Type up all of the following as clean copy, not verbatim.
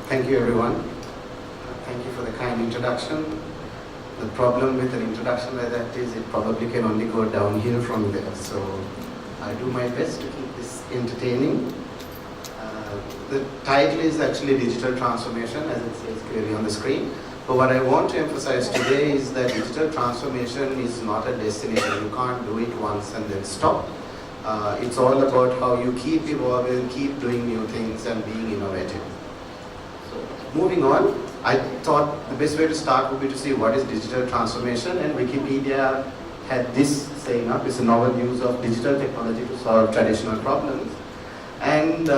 Thank you, everyone. Thank you for the kind introduction. The problem with an introduction like that is it probably can only go downhill from there. So I do my best to keep this entertaining. The title is actually Digital Transformation, as it says clearly on the screen. But what I want to emphasize today is that digital transformation is not a destination. You can't do it once and then stop. It's all about how you keep evolving, keep doing new things and being innovative. So, moving on, I thought the best way to start would be to see what is digital transformation, and Wikipedia had this saying up, it's a novel use of digital technology to solve traditional problems. And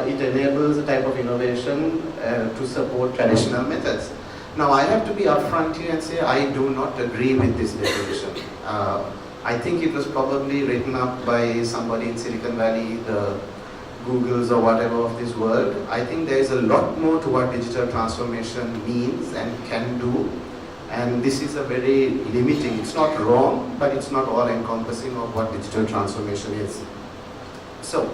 it enables a type of innovation to support traditional methods. Now I have to be upfront here and say I do not agree with this definition. I think it was probably written up by somebody in Silicon Valley, the Googles or whatever of this world. I think there is a lot more to what digital transformation means and can do. And this is a very limiting, it's not wrong, but it's not all encompassing of what digital transformation is. So,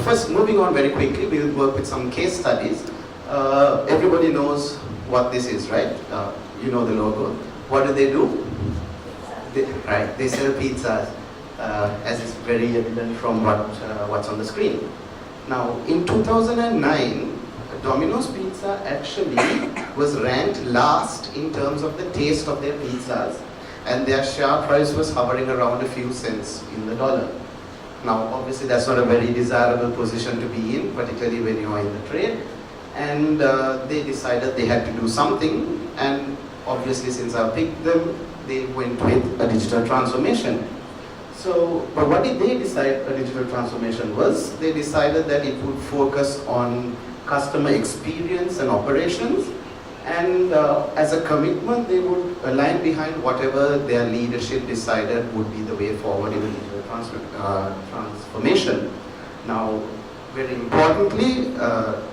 first, moving on very quickly, we will work with some case studies. Everybody knows what this is, right? You know the logo. What do? They sell pizzas, as is very evident from what's on the screen. Now, in 2009, Domino's Pizza actually was ranked last in terms of the taste of their pizzas, and their share price was hovering around a few cents in the dollar. Now, obviously, that's not a very desirable position to be in, particularly when you are in the trade. And they decided they had to do something, and obviously, since I picked them, they went with a digital transformation. So, but what did they decide a digital transformation was? They decided that it would focus on customer experience and operations, and as a commitment, they would align behind whatever their leadership decided would be the way forward in the digital transformation. Now, very importantly,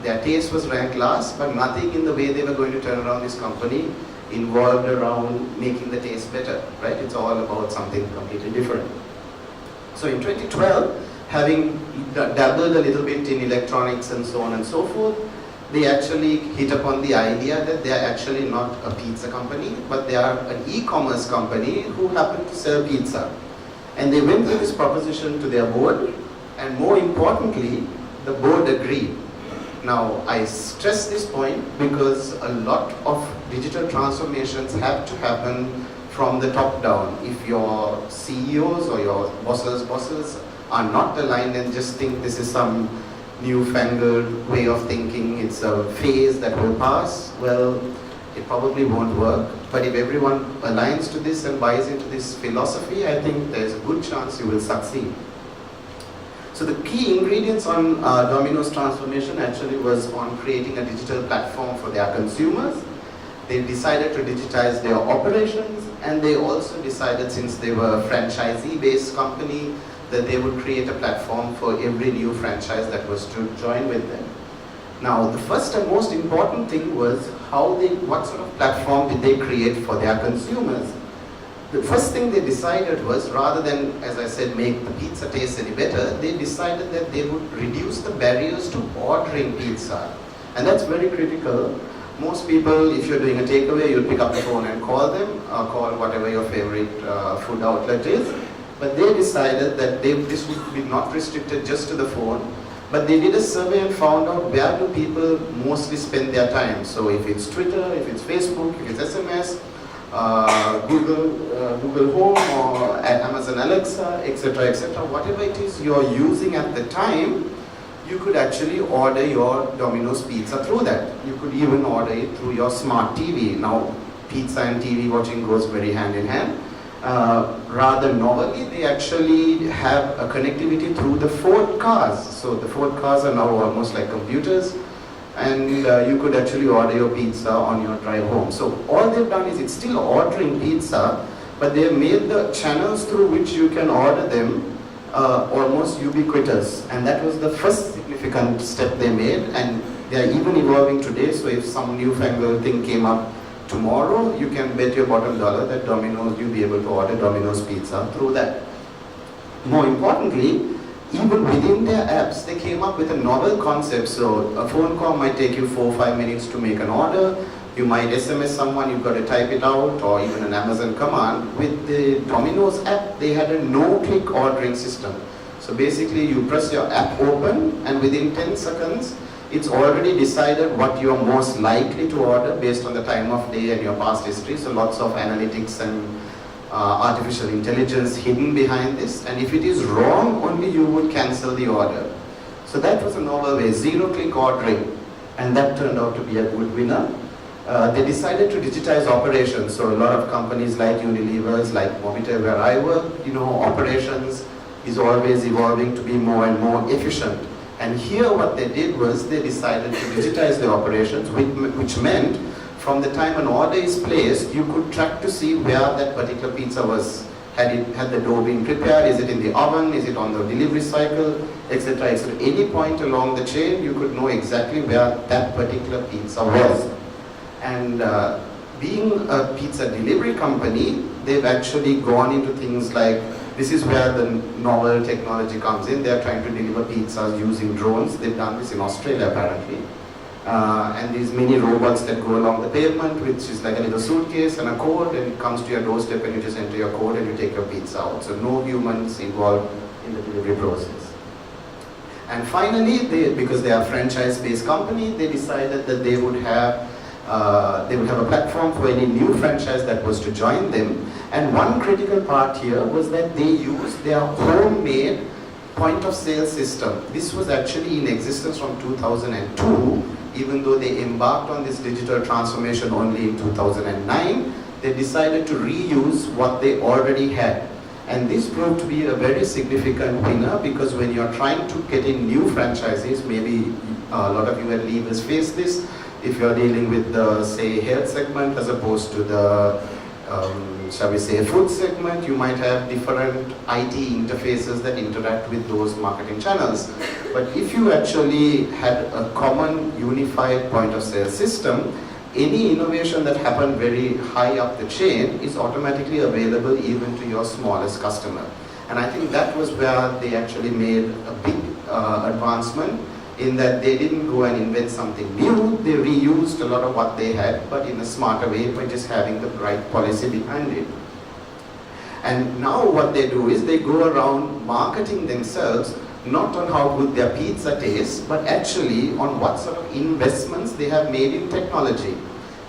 their taste was ranked last, but nothing in the way they were going to turn around this company involved around making the taste better, right? It's all about something completely different. So in 2012, having dabbled a little bit in electronics and so on and so forth, they actually hit upon the idea that they are actually not a pizza company, but they are an e-commerce company who happen to sell pizza. And they went through this proposition to their board, and more importantly, the board agreed. Now, I stress this point because a lot of digital transformations have to happen from the top down. If your CEOs or your bosses are not aligned and just think this is some newfangled way of thinking, it's a phase that will pass, well, it probably won't work. But if everyone aligns to this and buys into this philosophy, I think there's a good chance you will succeed. So the key ingredients on Domino's transformation actually was on creating a digital platform for their consumers. They decided to digitize their operations, and they also decided, since they were a franchisee-based company, that they would create a platform for every new franchise that was to join with them. Now, the first and most important thing was what sort of platform did they create for their consumers? The first thing they decided was, rather than, as I said, make the pizza taste any better, they decided that they would reduce the barriers to ordering pizza. And that's very critical. Most people, if you're doing a takeaway, you'll pick up the phone and call them, or call whatever your favorite food outlet is. But they decided that this would be not restricted just to the phone, but they did a survey and found out where do people mostly spend their time. So if it's Twitter, if it's Facebook, if it's SMS, Google Home or Amazon Alexa, etc., whatever it is you're using at the time, you could actually order your Domino's pizza through that. You could even order it through your smart TV. Now, pizza and TV watching goes very hand in hand. Rather novelly, they actually have a connectivity through the Ford cars. So the Ford cars are now almost like computers, and you could actually order your pizza on your drive home. So all they've done is it's still ordering pizza, but they've made the channels through which you can order them almost ubiquitous. And that was the first significant step they made, and they are even evolving today. So if some newfangled thing came up tomorrow, you can bet your bottom dollar that Domino's, you'll be able to order Domino's pizza through that. More importantly, even within their apps, they came up with a novel concept. So a phone call might take you 4 or 5 minutes to make an order. You might SMS someone, you've got to type it out, or even an Amazon command. With the Domino's app, they had a no-click ordering system. So basically, you press your app open, and within 10 seconds, it's already decided what you're most likely to order based on the time of day and your past history. So lots of analytics and artificial intelligence hidden behind this. And if it is wrong, only you would cancel the order. So that was a novel way, zero-click ordering. And that turned out to be a good winner. They decided to digitize operations. So a lot of companies like Unilever's, like Mobitel where I work, operations is always evolving to be more and more efficient. And here what they did was they decided to digitize the operations, which meant from the time an order is placed, you could track to see where that particular pizza was. Had the dough been prepared, is it in the oven, is it on the delivery cycle, etc. At any point along the chain, you could know exactly where that particular pizza was. And being a pizza delivery company, they've actually gone into things like, this is where the novel technology comes in. They're trying to deliver pizzas using drones. They've done this in Australia apparently. And these mini robots that go along the pavement, which is like a little suitcase and a code, and it comes to your doorstep and you just enter your code and you take your pizza out. So no humans involved in the delivery process. And finally, because they are a franchise-based company, they decided that they would have a platform for any new franchise that was to join them. And one critical part here was that they used their homemade point of sale system. This was actually in existence from 2002, even though they embarked on this digital transformation only in 2009, they decided to reuse what they already had. And this proved to be a very significant winner, because when you're trying to get in new franchises, maybe a lot of you at Levers face this, if you're dealing with the, say, health segment as opposed to the, shall we say, food segment, you might have different IT interfaces that interact with those marketing channels. But if you actually had a common unified point of sale system, any innovation that happened very high up the chain is automatically available even to your smallest customer. And I think that was where they actually made a big advancement, in that they didn't go and invent something new, they reused a lot of what they had, but in a smarter way by just having the right policy behind it. And now what they do is they go around marketing themselves, not on how good their pizza tastes, but actually on what sort of investments they have made in technology.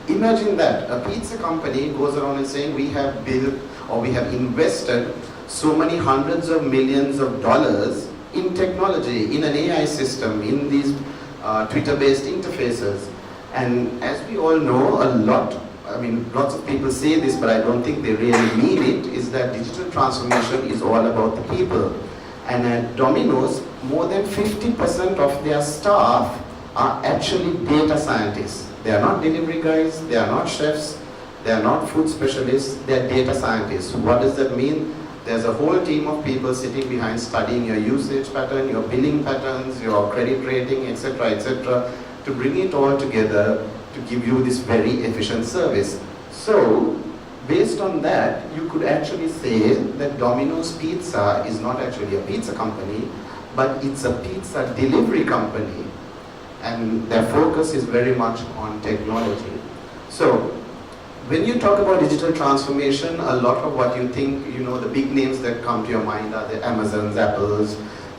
Imagine that, a pizza company goes around and saying, we have built or we have invested so many hundreds of millions of dollars in technology, in an AI system, in these Twitter-based interfaces. And as we all know, lots of people say this, but I don't think they really mean it, is that digital transformation is all about the people. And at Domino's, more than 50% of their staff are actually data scientists. They are not delivery guys, they are not chefs, they are not food specialists, they are data scientists. What does that mean? There's a whole team of people sitting behind studying your usage pattern, your billing patterns, your credit rating, etc., to bring it all together to give you this very efficient service. So, based on that, you could actually say that Domino's Pizza is not actually a pizza company, but it's a pizza delivery company. And their focus is very much on technology. So, when you talk about digital transformation, a lot of what you think, the big names that come to your mind are the Amazons, Apples,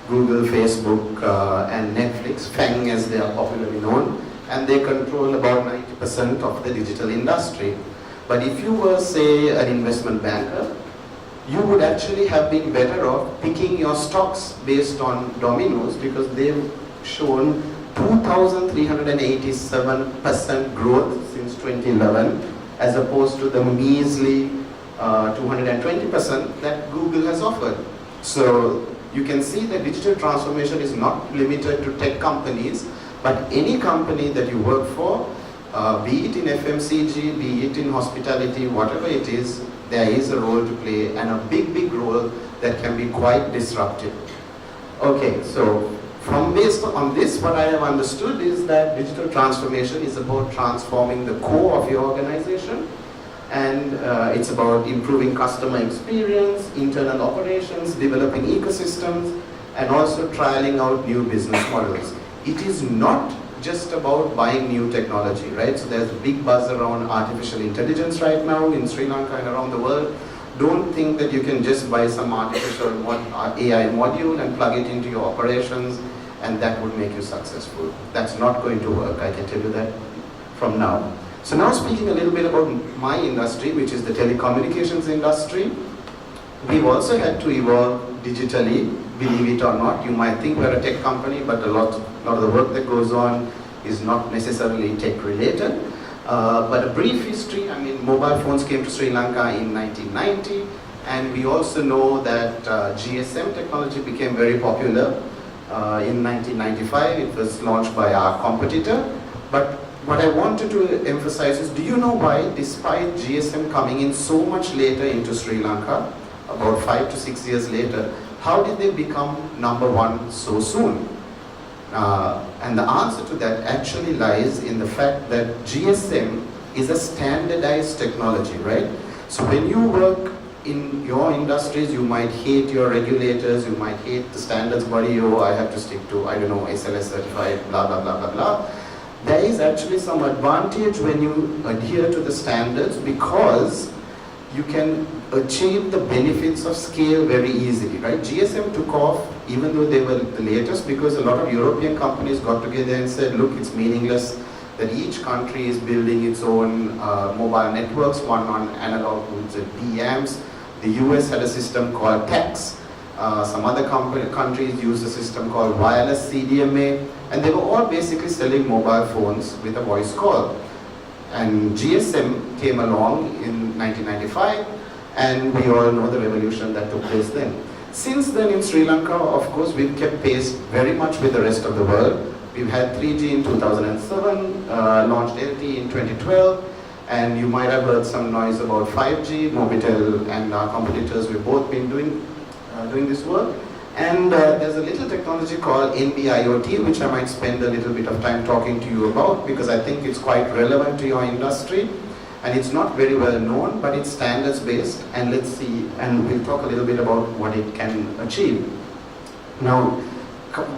Google, Facebook, and Netflix, FANG as they are popularly known, and they control about 90% of the digital industry. But if you were, say, an investment banker, you would actually have been better off picking your stocks based on Domino's, because they've shown 2,387% growth since 2011, as opposed to the measly 220% that Google has offered. So you can see that digital transformation is not limited to tech companies, but any company that you work for, be it in FMCG, be it in hospitality, whatever it is, there is a role to play, and a big role that can be quite disruptive. Okay, so based on this, what I have understood is that digital transformation is about transforming the core of your organization, and it's about improving customer experience, internal operations, developing ecosystems, and also trialing out new business models. It is not just about buying new technology, right? So there's a big buzz around artificial intelligence right now in Sri Lanka and around the world. Don't think that you can just buy some artificial AI module and plug it into your operations and that would make you successful. That's not going to work, I can tell you that from now. So now speaking a little bit about my industry, which is the telecommunications industry, we've also had to evolve digitally, believe it or not. You might think we're a tech company, but a lot of the work that goes on is not necessarily tech related. But a brief history, I mean, mobile phones came to Sri Lanka in 1990, and we also know that GSM technology became very popular. In 1995, it was launched by our competitor. But what I wanted to emphasize is, do you know why, despite GSM coming in so much later into Sri Lanka, about 5 to 6 years later, how did they become number one so soon? And the answer to that actually lies in the fact that GSM is a standardized technology, right? So when you work in your industries, you might hate your regulators, you might hate the standards body, oh, I have to stick to, I don't know, SLS certified, blah, blah, blah, blah, blah. There is actually some advantage when you adhere to the standards because you can achieve the benefits of scale very easily, right? GSM took off even though they were the latest because a lot of European companies got together and said, look, it's meaningless that each country is building its own mobile networks, one on analog goods and DMs. The US had a system called TAX. Some other countries used a system called wireless CDMA, and they were all basically selling mobile phones with a voice call. And GSM came along in 1995, and we all know the revolution that took place then. Since then in Sri Lanka, of course, we've kept pace very much with the rest of the world. We've had 3G in 2007, launched LTE in 2012, and you might have heard some noise about 5G. Mobitel and our competitors, we've both been doing this work. And there's a little technology called NB-IoT, which I might spend a little bit of time talking to you about because I think it's quite relevant to your industry. And it's not very well known, but it's standards based. And let's see, and we'll talk a little bit about what it can achieve. Now,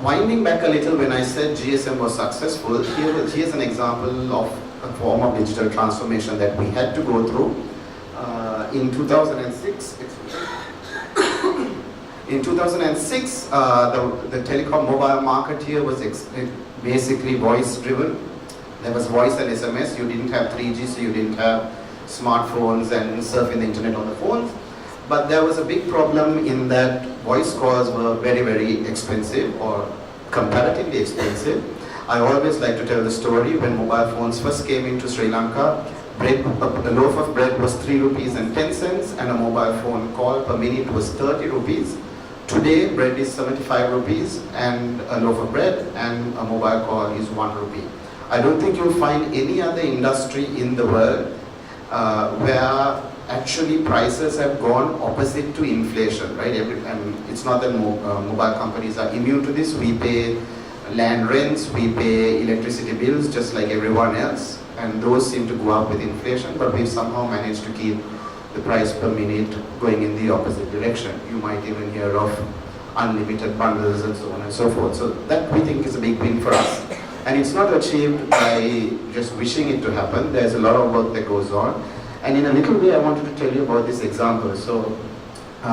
winding back a little, when I said GSM was successful, here's an example of a form of digital transformation that we had to go through. In 2006, the telecom mobile market here was basically voice driven. There was voice and SMS. You didn't have 3G, so you didn't have smartphones and surfing the internet on the phones. But there was a big problem in that voice calls were very, very expensive or comparatively expensive. I always like to tell the story when mobile phones first came into Sri Lanka, a loaf of bread was 3 rupees and 10 cents and a mobile phone call per minute was 30 rupees. Today, bread is 75 rupees and a loaf of bread and a mobile call is 1 rupee. I don't think you'll find any other industry in the world where actually prices have gone opposite to inflation, right? It's not that mobile companies are immune to this. We pay land rents, we pay electricity bills just like everyone else, and those seem to go up with inflation, but we've somehow managed to keep the price per minute going in the opposite direction. You might even hear of unlimited bundles and so on and so forth. So that we think is a big win for us. And it's not achieved by just wishing it to happen. There's a lot of work that goes on. And in a little way, I wanted to tell you about this example. So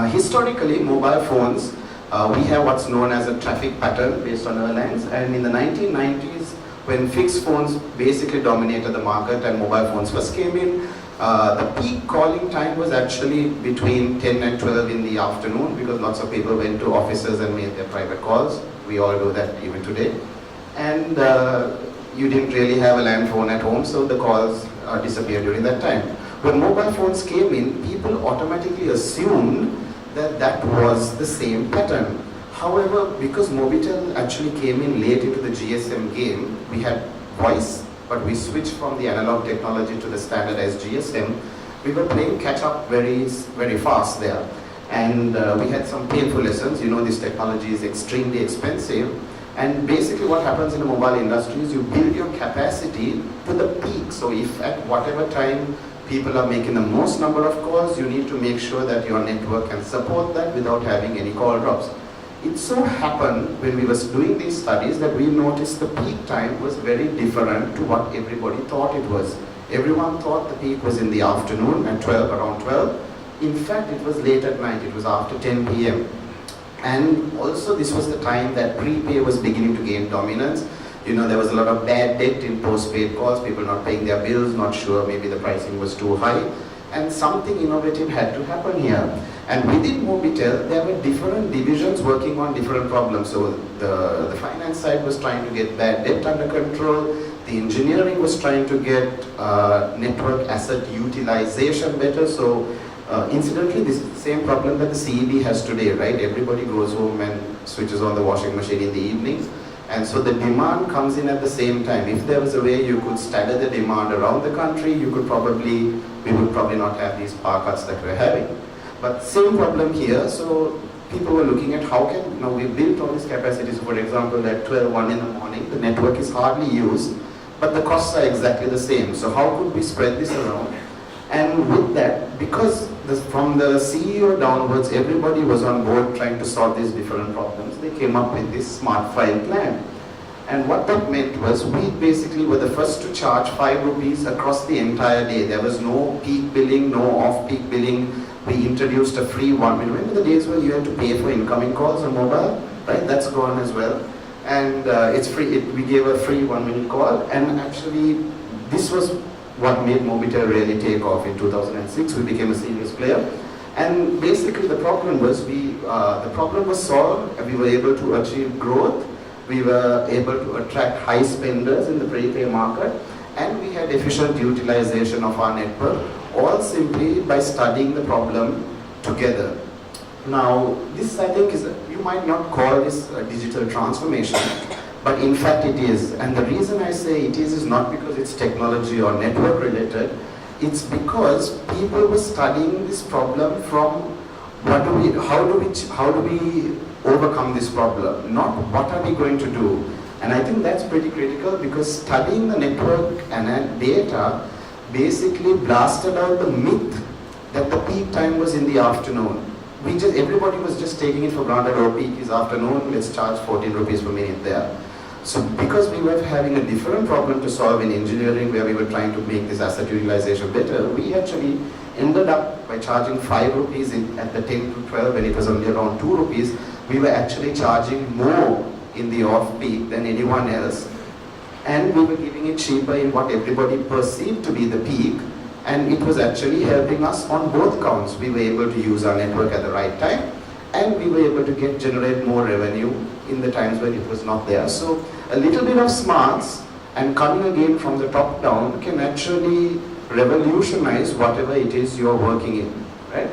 historically, mobile phones, we have what's known as a traffic pattern based on airlines. And in the 1990s, when fixed phones basically dominated the market and mobile phones first came in, the peak calling time was actually between 10 and 12 in the afternoon because lots of people went to offices and made their private calls. We all do that even today. And you didn't really have a land phone at home, so the calls disappeared during that time. When mobile phones came in, people automatically assumed that that was the same pattern. However, because Mobitel actually came in late into the GSM game, we had voice, but we switched from the analog technology to the standardized GSM. We were playing catch up very, very fast there. And we had some painful lessons. You know, this technology is extremely expensive. And basically what happens in the mobile industry is you build your capacity to the peak. So if at whatever time people are making the most number of calls, you need to make sure that your network can support that without having any call drops. It so happened when we was doing these studies that we noticed the peak time was very different to what everybody thought it was. Everyone thought the peak was in the afternoon at 12, around 12. In fact, it was late at night, it was after 10 p.m. And also this was the time that prepay was beginning to gain dominance. You know, there was a lot of bad debt in postpaid calls, people not paying their bills, not sure, maybe the pricing was too high. And something innovative had to happen here. And within Mobitel, there were different divisions working on different problems. So the finance side was trying to get bad debt under control. The engineering was trying to get network asset utilization better. So incidentally, this is the same problem that the CEB has today, right? Everybody goes home and switches on the washing machine in the evenings. And so the demand comes in at the same time. If there was a way you could stagger the demand around the country, we would probably not have these power cuts that we're having. But same problem here. So people were looking at how can, we built all these capacities. For example, at 1 in the morning, the network is hardly used, but the costs are exactly the same. So how could we spread this around? And with that, because from the CEO downwards, everybody was on board trying to solve these different problems, they came up with this smart file plan. And what that meant was we basically were the first to charge 5 rupees across the entire day. There was no peak billing, no off-peak billing. We introduced a free one. Remember the days where you had to pay for incoming calls on mobile? Right, that's gone as well. And it's free. We gave a free 1-minute call. And actually, this was what made Mobitel really take off in 2006. We became a serious player. And basically the problem was the problem was solved, and we were able to achieve growth. We were able to attract high spenders in the prepay market, and we had efficient utilization of our network, all simply by studying the problem together. Now, this I think is, you might not call this a digital transformation, but in fact it is. And the reason I say it is not because it's technology or network related, it's because people were studying this problem from how do we overcome this problem, not what are we going to do. And I think that's pretty critical, because studying the network and data basically blasted out the myth that the peak time was in the afternoon. Everybody was just taking it for granted, oh, peak is afternoon, let's charge 14 rupees per minute there. So because we were having a different problem to solve in engineering, where we were trying to make this asset utilization better, we actually ended up by charging 5 rupees at the 10 to 12, when it was only around 2 rupees, we were actually charging more in the off-peak than anyone else. And we were giving it cheaper in what everybody perceived to be the peak, and it was actually helping us on both counts. We were able to use our network at the right time, and we were able to generate more revenue in the times when it was not there. So a little bit of smarts and coming again from the top down can actually revolutionize whatever it is you're working in, right?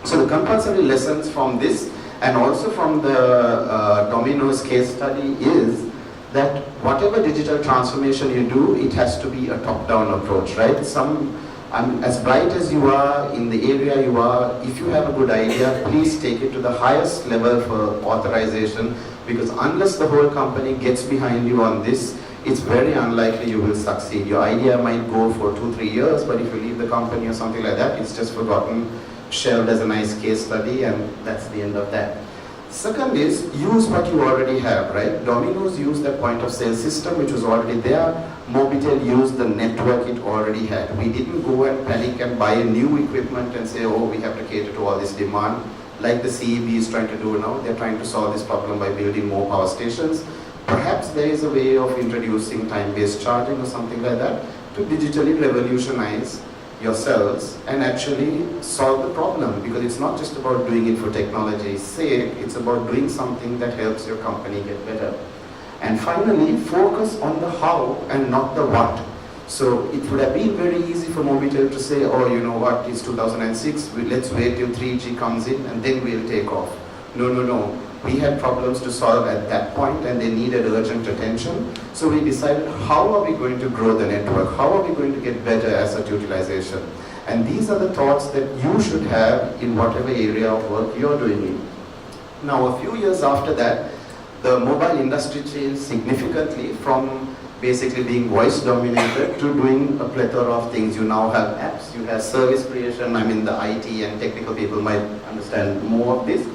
So the compulsory lessons from this and also from the Domino's case study is that whatever digital transformation you do, it has to be a top-down approach, right? As bright as you are in the area you are, if you have a good idea, please take it to the highest level for authorization, because unless the whole company gets behind you on this, it's very unlikely you will succeed. Your idea might go for 2-3 years, but if you leave the company or something like that, it's just forgotten, shelved as a nice case study, and that's the end of that. Second is, use what you already have, right? Domino's used that point of sale system which was already there. Mobitel used the network it already had. We didn't go and panic and buy new equipment and say, oh, we have to cater to all this demand, like the CEB is trying to do now. They're trying to solve this problem by building more power stations. Perhaps there is a way of introducing time-based charging or something like that to digitally revolutionize yourselves and actually solve the problem, because it's not just about doing it for technology's sake, it's about doing something that helps your company get better. And finally, focus on the how and not the what. So it would have been very easy for Mobitel to say, oh, you know what, it's 2006, let's wait till 3G comes in and then we'll take off. No. We had problems to solve at that point and they needed urgent attention. So we decided, how are we going to grow the network? How are we going to get better asset utilization? And these are the thoughts that you should have in whatever area of work you're doing in. Now, a few years after that, the mobile industry changed significantly from basically being voice dominated to doing a plethora of things. You now have apps, you have service creation. I mean, the IT and technical people might understand more of this.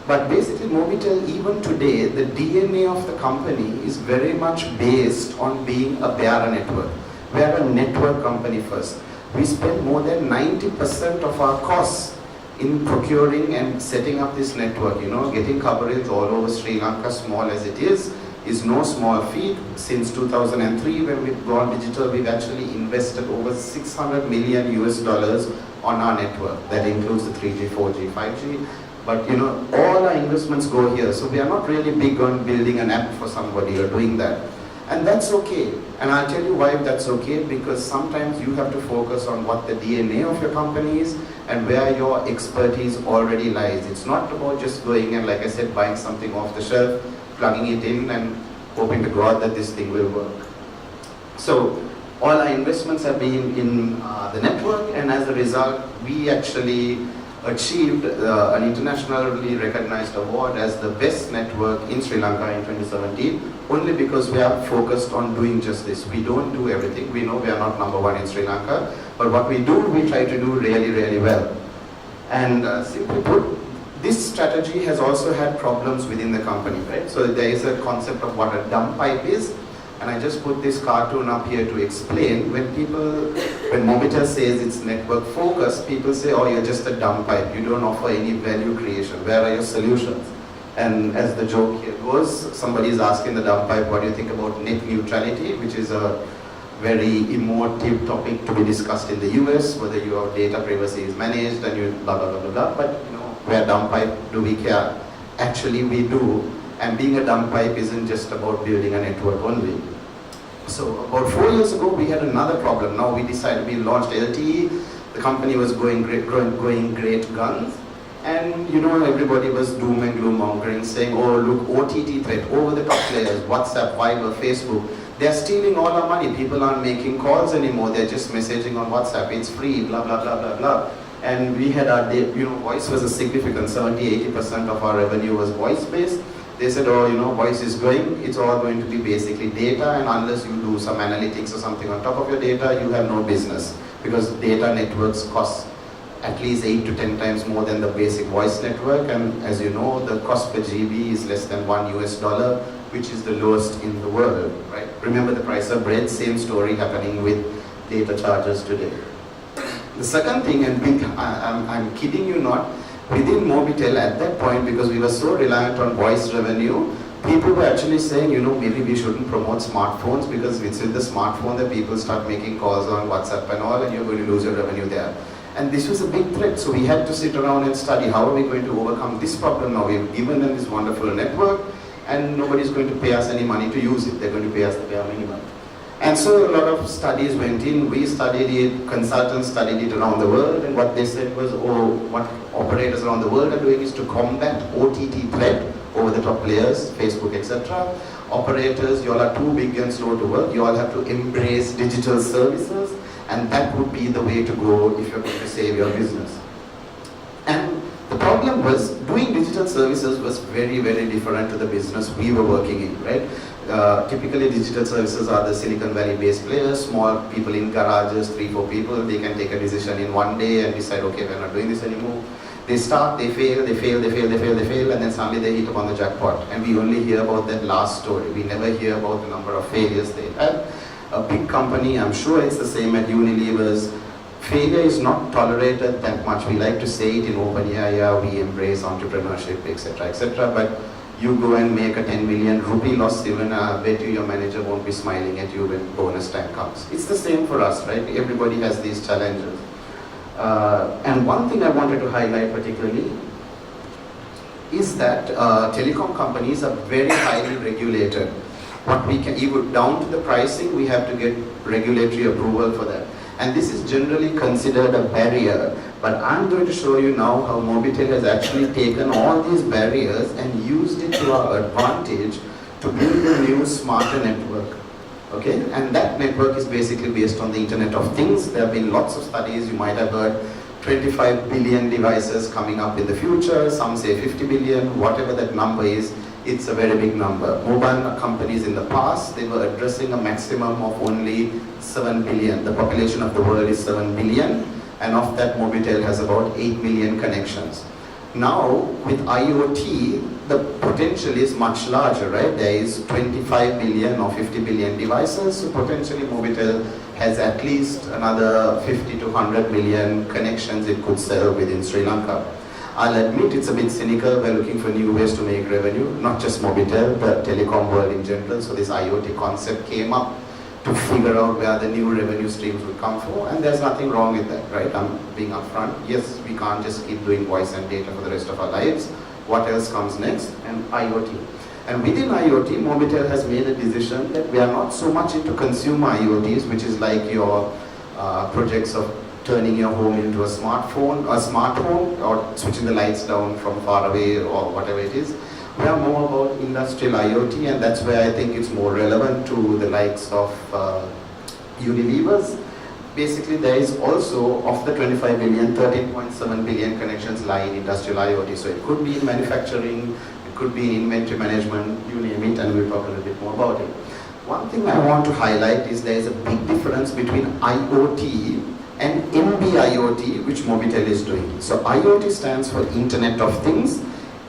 But basically Mobitel, even today, the DNA of the company is very much based on being a bearer network. We are a network company first. We spend more than 90% of our costs in procuring and setting up this network, getting coverage all over Sri Lanka, small as it is no small feat. Since 2003, when we've gone digital, we've actually invested over $600 million US on our network. That includes the 3G, 4G, 5G. But all our investments go here. So we are not really big on building an app for somebody or doing that. And that's okay. And I'll tell you why that's okay, because sometimes you have to focus on what the DNA of your company is and where your expertise already lies. It's not about just going and, like I said, buying something off the shelf, plugging it in and hoping to God that this thing will work. So all our investments have been in the network, and as a result, we actually achieved an internationally recognized award as the best network in Sri Lanka in 2017, only because we are focused on doing just this. We don't do everything. We know we are not number one in Sri Lanka, but what we do, we try to do really, really well. And simply put, this strategy has also had problems within the company, right? So there is a concept of what a dump pipe is, and I just put this cartoon up here to explain. When Mobitel says it's network focused, people say, oh, you're just a dump pipe, you don't offer any value creation, where are your solutions? And as the joke here goes, somebody is asking the dump pipe, what do you think about net neutrality, which is a very emotive topic to be discussed in the US, whether your data privacy is managed and you blah, blah, blah, blah, blah. But where dump pipe do we care? Actually we do. And being a dump pipe isn't just about building a network only. So about 4 years ago, we had another problem. Now we decided, we launched LTE. The company was going great guns. And everybody was doom and gloom mongering, saying, oh look, OTT threat, over the top players, WhatsApp, Viber, Facebook, they're stealing all our money. People aren't making calls anymore. They're just messaging on WhatsApp. It's free, blah, blah, blah, blah, blah. And we had our, voice was a significant 70-80% of our revenue was voice-based. They said, oh, voice is going, it's all going to be basically data, and unless you do some analytics or something on top of your data, you have no business. Because data networks cost at least 8 to 10 times more than the basic voice network, and as you know, the cost per GB is less than $1 US, which is the lowest in the world, right? Remember the price of bread, same story happening with data charges today. The second thing, and I'm kidding you not, within Mobitel at that point, because we were so reliant on voice revenue, people were actually saying, maybe we shouldn't promote smartphones, because it's with the smartphone that people start making calls on WhatsApp and all, and you're going to lose your revenue there. And this was a big threat, so we had to sit around and study how are we going to overcome this problem now. We've given them this wonderful network, and nobody's going to pay us any money to use it. They're going to pay us the bare minimum. And so a lot of studies went in, we studied it, consultants studied it around the world, and what they said was, what operators around the world are doing is to combat OTT threat, over the top players, Facebook, etc. Operators, you all are too big and slow to work, you all have to embrace digital services, and that would be the way to go if you're going to save your business. And the problem was, doing digital services was very, very different to the business we were working in, right? Typically digital services are the Silicon Valley based players, small people in garages, 3-4 people, they can take a decision in one day and decide, okay, we're not doing this anymore. They start, they fail, and then suddenly they hit upon the jackpot. And we only hear about that last story. We never hear about the number of failures they had. A big company, I'm sure it's the same at Unilever's, failure is not tolerated that much. We like to say it in open, yeah, we embrace entrepreneurship, etc., etc. But you go and make a 10 million rupee loss, even I bet you your manager won't be smiling at you when bonus time comes. It's the same for us, right? Everybody has these challenges. And one thing I wanted to highlight particularly is that telecom companies are very highly regulated. What we can, even down to the pricing, we have to get regulatory approval for that. And this is generally considered a barrier. But I'm going to show you now how Mobitel has actually taken all these barriers and used it to our advantage to build a new smarter network. Okay? And that network is basically based on the Internet of Things. There have been lots of studies, you might have heard 25 billion devices coming up in the future, some say 50 billion, whatever that number is, it's a very big number. Mobile companies in the past, they were addressing a maximum of only 7 billion. The population of the world is 7 billion, and of that Mobitel has about 8 million connections. Now, with IoT, the potential is much larger, right? There is 25 billion or 50 billion devices, so potentially Mobitel has at least another 50 to 100 million connections it could sell within Sri Lanka. I'll admit it's a bit cynical. We're looking for new ways to make revenue, not just Mobitel, but telecom world in general. So this IoT concept came up to figure out where the new revenue streams would come from, and there's nothing wrong with that, right? I'm being upfront. Yes, we can't just keep doing voice and data for the rest of our lives. What else comes next? And IoT. And within IoT, Mobitel has made a decision that we are not so much into consumer IoTs, which is like your projects of turning your home into a smartphone, a smart home, or switching the lights down from far away, or whatever it is. We are more about industrial IoT, and that's where I think it's more relevant to the likes of Unilevers. Basically, there is also, of the 25 billion, 13.7 billion connections lie in industrial IoT. So it could be in manufacturing, it could be in inventory management, you name it, and we'll talk a little bit more about it. One thing I want to highlight is there is a big difference between IoT and NB-IoT, which Mobitel is doing. So IoT stands for Internet of Things.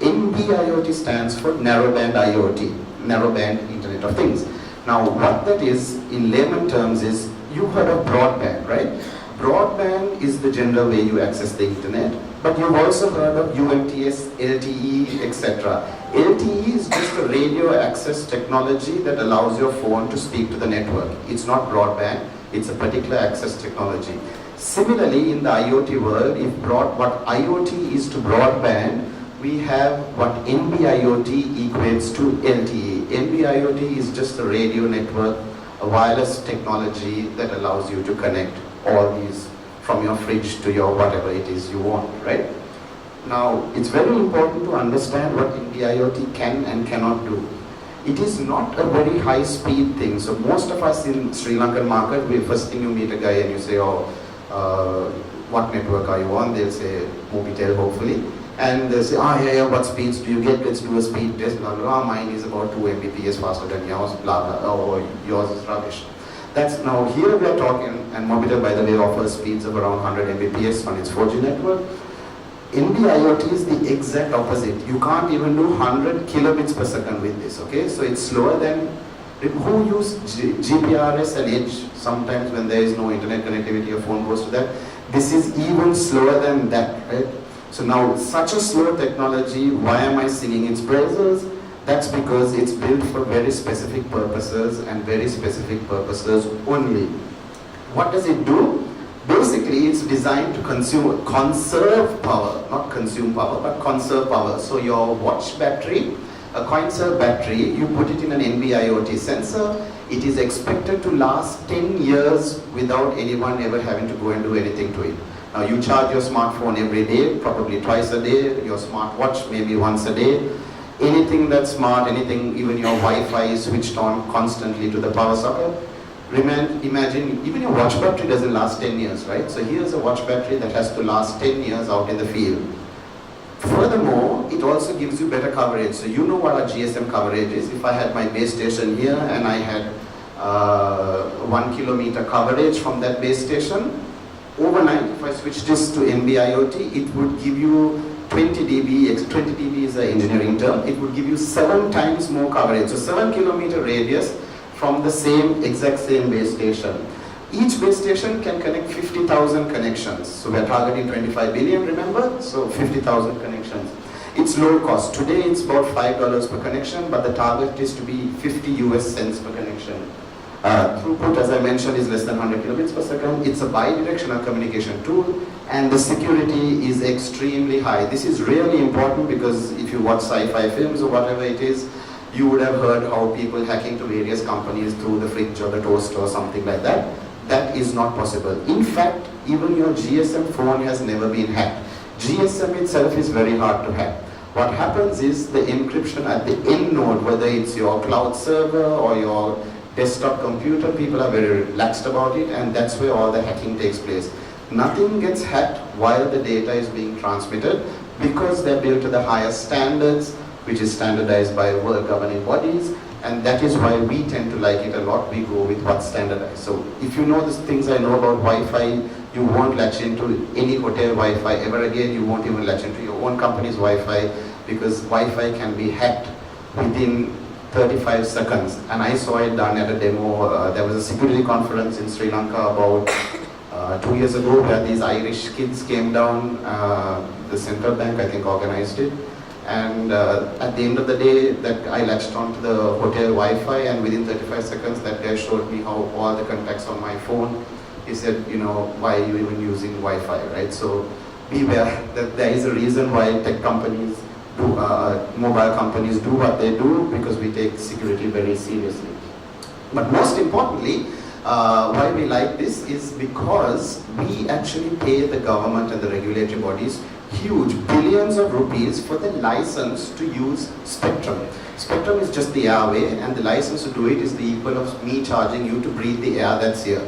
NB-IoT stands for Narrowband IoT, Narrowband Internet of Things. Now, what that is, in layman terms, is you've heard of broadband, right? Broadband is the general way you access the internet, but you've also heard of UMTS, LTE, etc. LTE is just a radio access technology that allows your phone to speak to the network. It's not broadband, it's a particular access technology. Similarly, in the IoT world, what IoT is to broadband, we have what NB-IoT equates to LTE. NB-IoT is just a radio network, a wireless technology that allows you to connect all these from your fridge to your whatever it is you want, right? Now, it's very important to understand what NB-IoT can and cannot do. It is not a very high speed thing. So most of us in Sri Lankan market, first thing you meet a guy and you say, oh, what network are you on? They'll say Mobitel, hopefully. And they say, yeah, what speeds do you get? Let's do a speed test. Blah, blah, blah. Mine is about 2 Mbps faster than yours, blah, blah, or yours is rubbish. That's now, here we are talking, and Mobitel, by the way, offers speeds of around 100 Mbps on its 4G network. NB-IoT is the exact opposite. You can't even do 100 kilobits per second with this, okay? So it's slower than, who use GPRS and Edge sometimes when there is no internet connectivity, your phone goes to that. This is even slower than that, right? So now, such a slow technology, why am I singing its praises? That's because it's built for very specific purposes and very specific purposes only. What does it do? Basically, it's designed to conserve power, not consume power, but conserve power. So your watch battery, a CoinServe battery, you put it in an NB-IoT sensor, it is expected to last 10 years without anyone ever having to go and do anything to it. Now you charge your smartphone every day, probably twice a day, your smartwatch maybe once a day. Anything that's smart, anything, even your Wi-Fi is switched on constantly to the power socket. Imagine, even your watch battery doesn't last 10 years, right? So here's a watch battery that has to last 10 years out in the field. Furthermore, it also gives you better coverage. So you know what our GSM coverage is. If I had my base station here and I had 1 kilometer coverage from that base station, overnight, if I switch this to NB-IoT, it would give you 20 dB, 20 dB is an engineering term, it would give you 7 times more coverage. So 7 kilometer radius from the exact same base station. Each base station can connect 50,000 connections. So we're targeting 25 billion, remember? So 50,000 connections. It's low cost. Today it's about $5 per connection, but the target is to be 50 US cents per connection. Throughput, as I mentioned, is less than 100 kilobits per second. It's a bi-directional communication tool, and the security is extremely high. This is really important because if you watch sci-fi films or whatever it is, you would have heard how people hacking to various companies through the fridge or the toaster or something like that. That is not possible. In fact, even your GSM phone has never been hacked. GSM itself is very hard to hack. What happens is the encryption at the end node, whether it's your cloud server or your desktop computer, people are very relaxed about it, and that's where all the hacking takes place. Nothing gets hacked while the data is being transmitted because they're built to the highest standards, which is standardized by world governing bodies, And that is why we tend to like it a lot. We go with what's standardized. So if you know the things I know about Wi-Fi, you won't latch into any hotel Wi-Fi ever again. You won't even latch into your own company's Wi-Fi, because Wi-Fi can be hacked within 35 seconds. And I saw it done at a demo. There was a security conference in Sri Lanka about 2 years ago, where these Irish kids came down. The central bank, I think, organized it. And at the end of the day, that I latched onto the hotel Wi-Fi, and within 35 seconds, that guy showed me how all the contacts on my phone. He said, you know, why are you even using Wi-Fi, right? So beware that there is a reason why tech companies do, mobile companies do what they do, because we take security very seriously. But most importantly, why we like this is because we actually pay the government and the regulatory bodies huge billions of rupees for the license to use spectrum. Spectrum is just the airway, and the license to do it is the equal of me charging you to breathe the air that's here.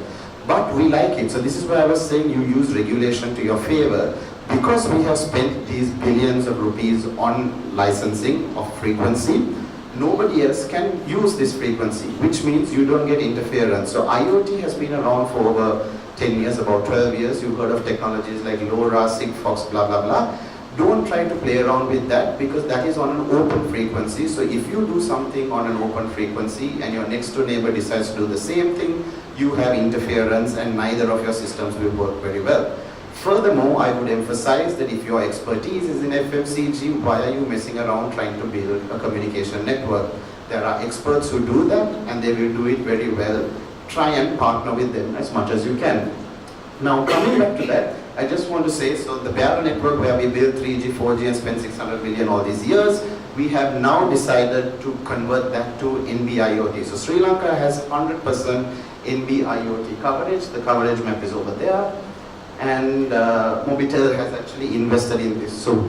But we like it. So this is why I was saying you use regulation to your favor, because we have spent these billions of rupees on licensing of frequency. Nobody else can use this frequency, which means you don't get interference. So IoT has been around for over 10 years, about 12 years. You've heard of technologies like LoRa, Sigfox, blah, blah, blah. Don't try to play around with that, because that is on an open frequency. So if you do something on an open frequency and your next door neighbor decides to do the same thing, you have interference and neither of your systems will work very well. Furthermore, I would emphasize that if your expertise is in FMCG, why are you messing around trying to build a communication network? There are experts who do that, and they will do it very well. Try and partner with them as much as you can. Now, coming back to that, I just want to say, so the Bearer network, where we built 3G, 4G and spent 600 million all these years, we have now decided to convert that to NB-IoT. So Sri Lanka has 100% NB-IoT coverage. The coverage map is over there. And Mobitel has actually invested in this. So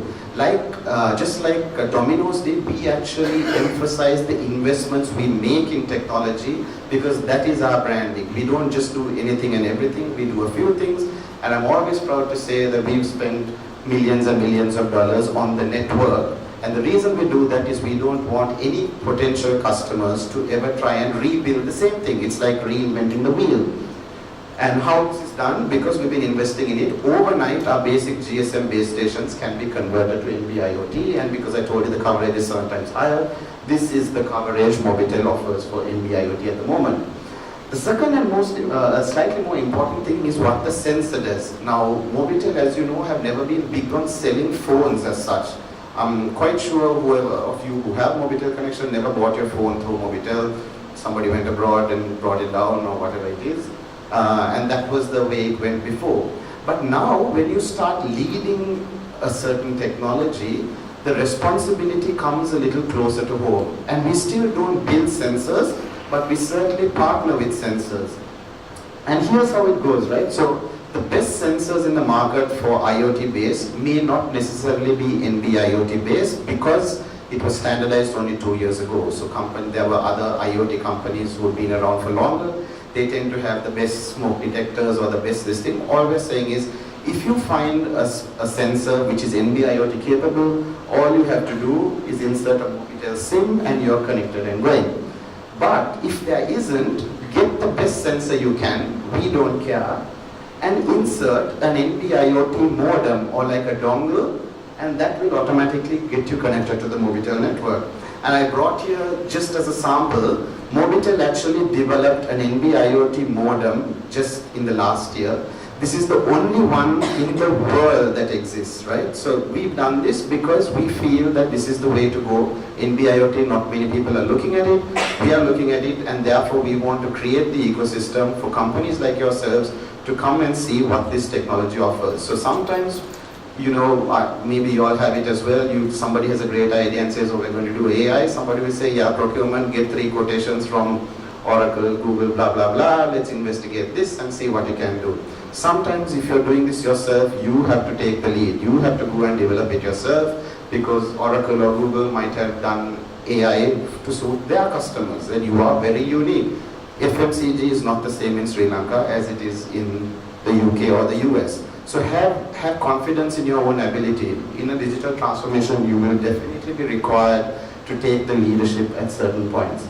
just like Domino's did, we actually emphasize the investments we make in technology, because that is our branding. We don't just do anything and everything, we do a few things. And I'm always proud to say that we've spent millions and millions of dollars on the network. And the reason we do that is we don't want any potential customers to ever try and rebuild the same thing. It's like reinventing the wheel. And how this is done, because we've been investing in it, overnight our basic GSM base stations can be converted to NB-IoT, and because I told you the coverage is 7 times higher, this is the coverage Mobitel offers for NB-IoT at the moment. The second and most, slightly more important thing is what the sensor does. Now, Mobitel, as you know, have never been big on selling phones as such. I'm quite sure whoever of you who have Mobitel connection never bought your phone through Mobitel. Somebody went abroad and brought it down or whatever it is. And that was the way it went before. But now, when you start leading a certain technology, the responsibility comes a little closer to home. And we still don't build sensors, but we certainly partner with sensors. And here's how it goes, right? So the best sensors in the market for IoT base may not necessarily be NB-IoT base, because it was standardized only 2 years ago. So there were other IoT companies who have been around for longer. They tend to have the best smoke detectors or the best this thing. All we're saying is, if you find a sensor which is NB-IoT capable, all you have to do is insert a Mobitel SIM and you're connected and going. But if there isn't, get the best sensor you can, we don't care, and insert an NB-IoT modem or like a dongle, and that will automatically get you connected to the Mobitel network. And I brought here, just as a sample, Mobitel actually developed an NB-IoT modem just in the last year. This is the only one in the world that exists, right? So we've done this because we feel that this is the way to go. NB-IoT, not many people are looking at it. We are looking at it, and therefore we want to create the ecosystem for companies like yourselves to come and see what this technology offers. So sometimes, you know, maybe you all have it as well. Somebody has a great idea and says, oh, we're going to do AI. Somebody will say, yeah, procurement, get 3 quotations from Oracle, Google, blah, blah, blah. Let's investigate this and see what you can do. Sometimes if you're doing this yourself, you have to take the lead. You have to go and develop it yourself, because Oracle or Google might have done AI to suit their customers, and you are very unique. FMCG is not the same in Sri Lanka as it is in the UK or the US. So have confidence in your own ability. In a digital transformation, you will definitely be required to take the leadership at certain points.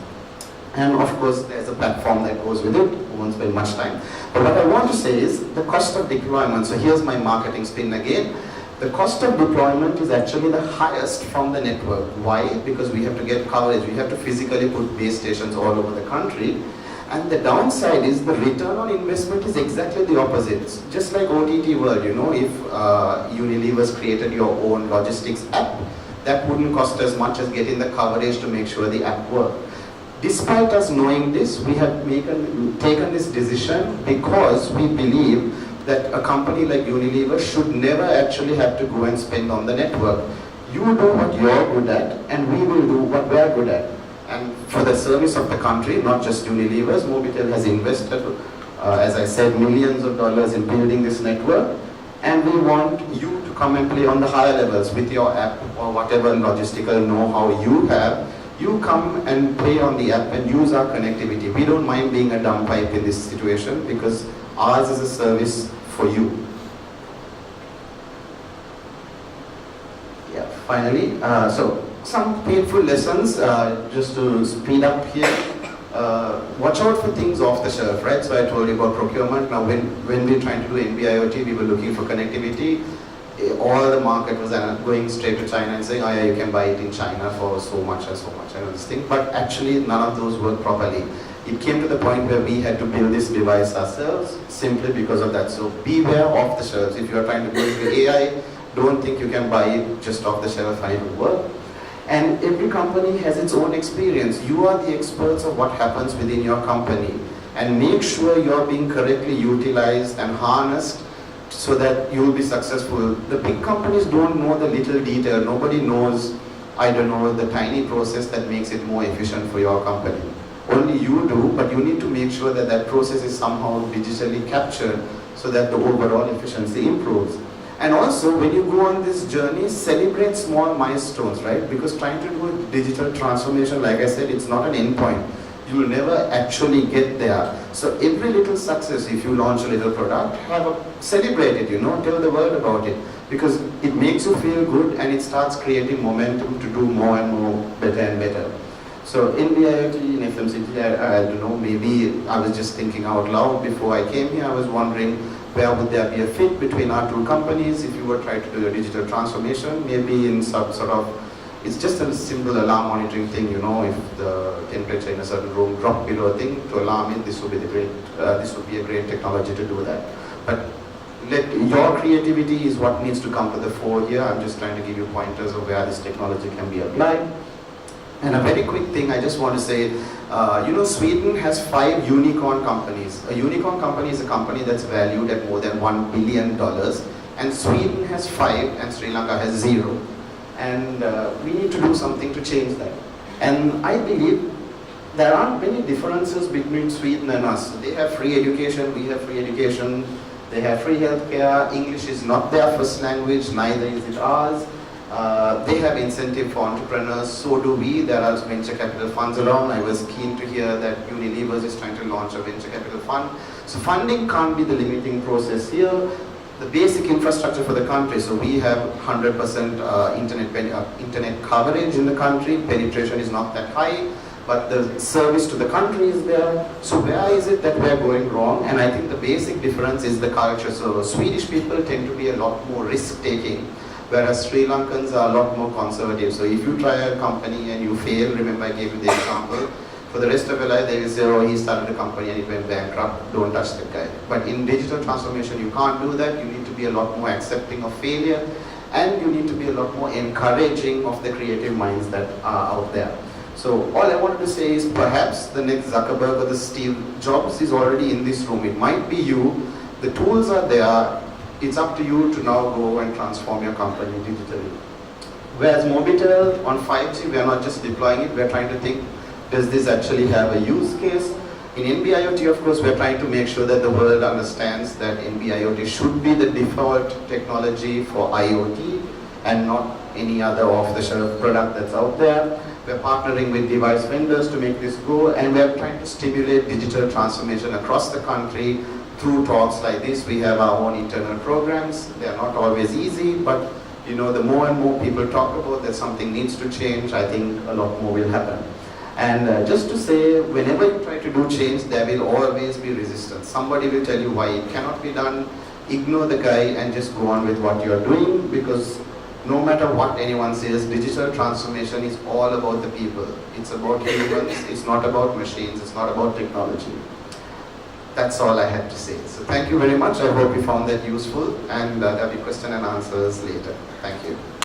And of course, there's a platform that goes with it. We won't spend much time. But what I want to say is the cost of deployment. So here's my marketing spin again. The cost of deployment is actually the highest from the network. Why? Because we have to get coverage. We have to physically put base stations all over the country. And the downside is the return on investment is exactly the opposite. Just like OTT world, you know, if Unilever's created your own logistics app, that wouldn't cost as much as getting the coverage to make sure the app works. Despite us knowing this, we have taken this decision because we believe that a company like Unilever should never actually have to go and spend on the network. You do what you're good at, and we will do what we're good at. And for the service of the country, not just Unilever's, Mobitel has invested, as I said, millions of dollars in building this network. And we want you to come and play on the higher levels with your app or whatever logistical know-how you have. You come and play on the app and use our connectivity. We don't mind being a dumb pipe in this situation because ours is a service for you. Yeah, finally, so some painful lessons, just to speed up here. Watch out for things off the shelf, right? So I told you about procurement. Now when we're trying to do NB-IoT, we were looking for connectivity. All the market was going straight to China and saying, oh yeah, you can buy it in China for so much and so much and all this thing. But actually none of those worked properly. It came to the point where we had to build this device ourselves simply because of that. So beware off the shelves. If you're trying to go into AI, don't think you can buy it just off the shelf and it will work. And every company has its own experience. You are the experts of what happens within your company. And make sure you're being correctly utilized and harnessed so that you will be successful. The big companies don't know the little detail. Nobody knows, I don't know, the tiny process that makes it more efficient for your company. Only you do, but you need to make sure that that process is somehow digitally captured so that the overall efficiency improves. And also, when you go on this journey, celebrate small milestones, right? Because trying to do a digital transformation, like I said, it's not an endpoint. You will never actually get there. So every little success, if you launch a little product, celebrate it, you know, tell the world about it. Because it makes you feel good and it starts creating momentum to do more and more, better and better. So in NB-IoT, in FMCG, I don't know, maybe I was just thinking out loud before I came here. I was wondering, where would there be a fit between our two companies if you were trying to do a digital transformation? Maybe in some sort of, it's just a simple alarm monitoring thing, you know, if the temperature in a certain room dropped below a thing, to alarm it, this would be a great technology to do that. But your creativity is what needs to come to the fore here. I'm just trying to give you pointers of where this technology can be applied. And a very quick thing I just want to say, you know, Sweden has 5 unicorn companies. A unicorn company is a company that's valued at more than $1 billion. And Sweden has 5 and Sri Lanka has 0. And we need to do something to change that. And I believe there aren't many differences between Sweden and us. They have free education, we have free education, they have free healthcare, English is not their first language, neither is it ours. They have incentive for entrepreneurs, so do we. There are venture capital funds around. I was keen to hear that Unilever is trying to launch a venture capital fund. So funding can't be the limiting process here. The basic infrastructure for the country, so we have 100% internet coverage in the country. Penetration is not that high, but the service to the country is there. So where is it that we're going wrong? And I think the basic difference is the culture. So Swedish people tend to be a lot more risk-taking, whereas Sri Lankans are a lot more conservative. So if you try a company and you fail, remember I gave you the example, for the rest of your life they will say, oh, he started a company and it went bankrupt, don't touch that guy. But in digital transformation you can't do that. You need to be a lot more accepting of failure, and you need to be a lot more encouraging of the creative minds that are out there. So all I wanted to say is perhaps the next Zuckerberg or the Steve Jobs is already in this room. It might be you. The tools are there. It's up to you to now go and transform your company digitally. Whereas Mobitel on 5G, we are not just deploying it, we are trying to think, does this actually have a use case? In NB-IoT, of course, we're trying to make sure that the world understands that NB-IoT should be the default technology for IoT and not any other off-the-shelf product that's out there. We're partnering with device vendors to make this go, and we're trying to stimulate digital transformation across the country through talks like this. We have our own internal programs. They're not always easy, but you know, the more and more people talk about that something needs to change, I think a lot more will happen. And just to say, whenever you try to do change, there will always be resistance. Somebody will tell you why it cannot be done. Ignore the guy and just go on with what you are doing, because no matter what anyone says, digital transformation is all about the people. It's about humans, it's not about machines, it's not about technology. That's all I had to say. So thank you very much. I hope you found that useful, and there'll be question and answers later. Thank you.